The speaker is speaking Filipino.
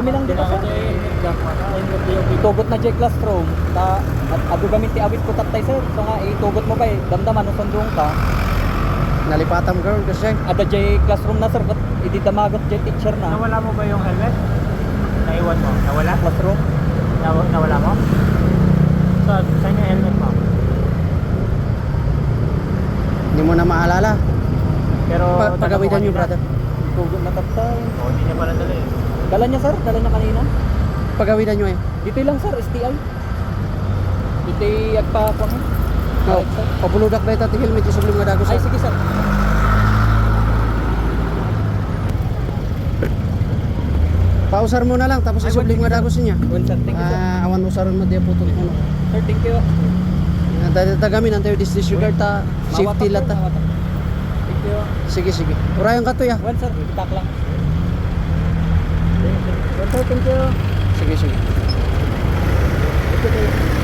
kami lang dito sir. Itugot na J classroom. Ado gamit ti awit ko tatay sir. So nga itugot mo ba eh. Damdaman no sandung ta. Nalipatam karon kasi. Ada J classroom na sir. Hindi damagot J teacher na. Nawala mo ba yung helmet? Naiwan mo? Nawala? Classroom. Nawala mo? Saan yung helmet mo? Hindi mo na maalala. Pero Pagawidan nyo, brother. Itugot na tatay. Oo, hindi niya pala dala eh. Dala niya sir. Dala niya kanina. Pagawidan nyo eh. Dito lang sir. STI. Dito agpa ko mo. No, pabuludak na ito helmet yung sublim nga dago Ay sa. sige sir. Pausar mo na lang tapos Ay, isublim nga dago niya. Well sir. Thank you sir. Awan usaron mo dia putol mo. Sir thank you. Tagamin ang tayo disregard ta safety Mawata, lata. mawata. Thank you. Sige. Urayan ka to ya. Well sir. Itak lang. Well sir. Thank you. Sige. Thank you.